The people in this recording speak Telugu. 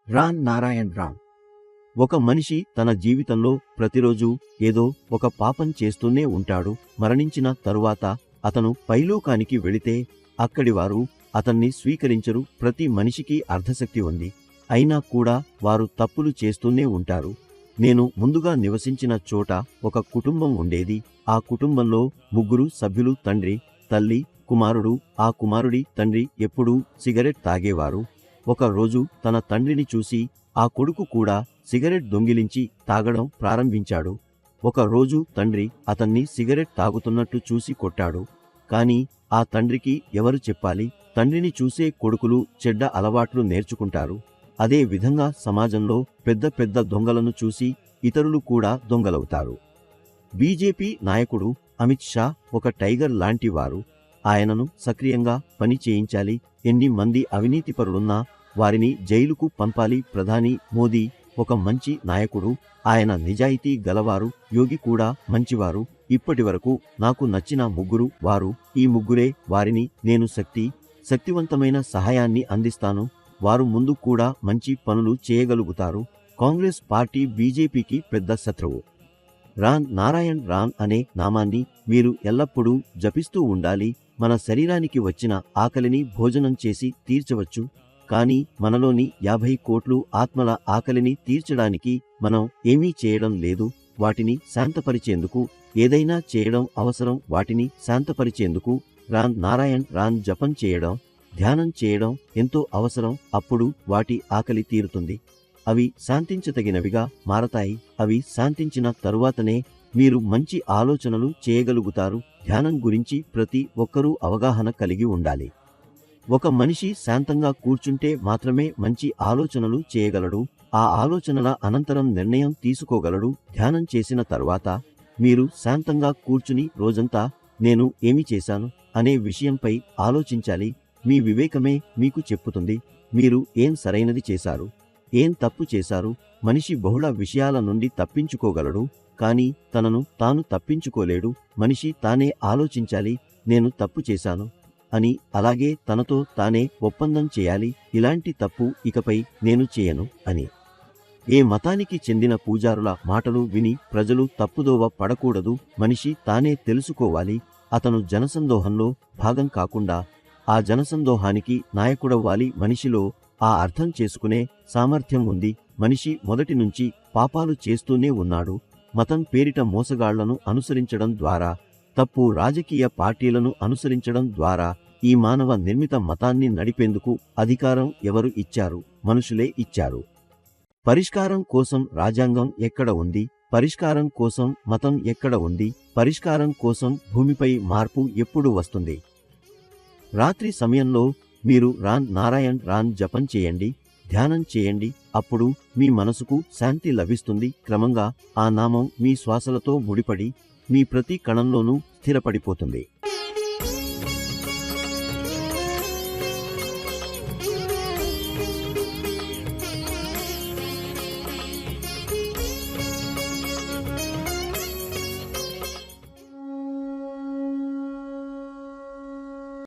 రాన్ నారాయణ్ రాన్. ఒక మనిషి తన జీవితంలో ప్రతిరోజు ఏదో ఒక పాపం చేస్తూనే ఉంటాడు. మరణించిన తరువాత అతను పైలోకానికి వెళితే అక్కడివారు అతన్ని స్వీకరించరు. ప్రతి మనిషికి అర్ధశక్తి ఉంది, అయినా కూడా వారు తప్పులు చేస్తూనే ఉంటారు. నేను ముందుగా నివసించిన చోట ఒక కుటుంబం ఉండేది. ఆ కుటుంబంలో 3 సభ్యులు, తండ్రి, తల్లి, కుమారుడు. ఆ కుమారుడి తండ్రి ఎప్పుడూ సిగరెట్ తాగేవారు. ఒక రోజు తన తండ్రిని చూసి ఆ కొడుకు కూడా సిగరెట్ దొంగిలించి తాగడం ప్రారంభించాడు. ఒక రోజు తండ్రి అతన్ని సిగరెట్ తాగుతున్నట్టు చూసి కొట్టాడు. కాని ఆ తండ్రికి ఎవరు చెప్పాలి? తండ్రిని చూసే కొడుకులు చెడ్డ అలవాట్లు నేర్చుకుంటారు. అదే విధంగా సమాజంలో పెద్ద పెద్ద దొంగలను చూసి ఇతరులు కూడా దొంగలవుతారు. బీజేపీ నాయకుడు అమిత్ షా ఒక టైగర్ లాంటివారు. ఆయనను సక్రియంగా పని చేయించాలి. ఎన్ని మంది అవినీతిపరులున్నా వారిని జైలుకు పంపాలి. ప్రధాని మోదీ ఒక మంచి నాయకుడు. ఆయన నిజాయితీ గలవారు. యోగి కూడా మంచివారు. ఇప్పటివరకు నాకు నచ్చిన 3 వారు. ఈ 3 వారిని నేను శక్తివంతమైన సహాయాన్ని అందిస్తాను. వారు ముందు కూడా మంచి పనులు చేయగలుగుతారు. కాంగ్రెస్ పార్టీ బీజేపీకి పెద్ద శత్రువు. రాన్ నారాయణ్ రాన్ అనే నామాన్ని మీరు ఎల్లప్పుడూ జపిస్తూ ఉండాలి. మన శరీరానికి వచ్చిన ఆకలిని భోజనం చేసి తీర్చవచ్చు, కానీ మనలోని 50 కోట్ల ఆత్మల ఆకలిని తీర్చడానికి మనం ఏమీ చేయడం లేదు. వాటిని శాంతపరిచేందుకు ఏదైనా చేయడం అవసరం. వాటిని శాంతపరిచేందుకు రాన్ నారాయణ్ రాన్ జపం చేయడం, ధ్యానం చేయడం ఎంతో అవసరం. అప్పుడు వాటి ఆకలి తీరుతుంది. అవి శాంతించదగినవిగా మారతాయి. అవి శాంతించిన తరువాతనే మీరు మంచి ఆలోచనలు చేయగలుగుతారు. ధ్యానం గురించి ప్రతి ఒక్కరూ అవగాహన కలిగి ఉండాలి. ఒక మనిషి శాంతంగా కూర్చుంటే మాత్రమే మంచి ఆలోచనలు చేయగలడు. ఆ ఆలోచనల అనంతరం నిర్ణయం తీసుకోగలడు. ధ్యానం చేసిన తరువాత మీరు శాంతంగా కూర్చుని రోజంతా నేను ఏమి చేశాను అనే విషయంపై ఆలోచించాలి. మీ వివేకమే మీకు చెప్పుతుంది మీరు ఏం సరైనది చేశారు, ఏం తప్పు చేశారు. మనిషి బహుళ విషయాల నుండి తప్పించుకోగలడు, కానీ తనను తాను తప్పించుకోలేడు. మనిషి తానే ఆలోచించాలి, నేను తప్పు చేశాను అని. అలాగే తనతో తానే ఒప్పందం చేయాలి, ఇలాంటి తప్పు ఇకపై నేను చేయను అని. ఏ మతానికి చెందిన పూజారుల మాటలు విని ప్రజలు తప్పుదోవ పడకూడదు. మనిషి తానే తెలుసుకోవాలి. అతను జనసందోహంలో భాగం కాకుండా ఆ జనసందోహానికి నాయకుడవ్వాలి. మనిషిలో ఆ అర్థం చేసుకునే సామర్థ్యం ఉంది. మనిషి మొదటి నుంచి పాపాలు చేస్తూనే ఉన్నాడు. మతం పేరిట మోసగాళ్లను అనుసరించడం ద్వారా, తప్పు రాజకీయ పార్టీలను అనుసరించడం ద్వారా ఈ మానవ నిర్మిత మతాన్ని నడిపేందుకు అధికారం ఎవరు ఇచ్చారు? మనుషులే ఇచ్చారు. పరిష్కారం కోసం రాజ్యాంగం ఎక్కడ ఉంది? పరిష్కారం కోసం మతం ఎక్కడ ఉంది? పరిష్కారం కోసం భూమిపై మార్పు ఎప్పుడు వస్తుంది? రాత్రి సమయంలో మీరు రాన్ నారాయణ్ రాన్ జపం చేయండి, ధ్యానం చేయండి. అప్పుడు మీ మనసుకు శాంతి లభిస్తుంది. క్రమంగా ఆ నామం మీ శ్వాసలతో ముడిపడి మీ ప్రతి కణంలోనూ స్థిరపడిపోతుంది.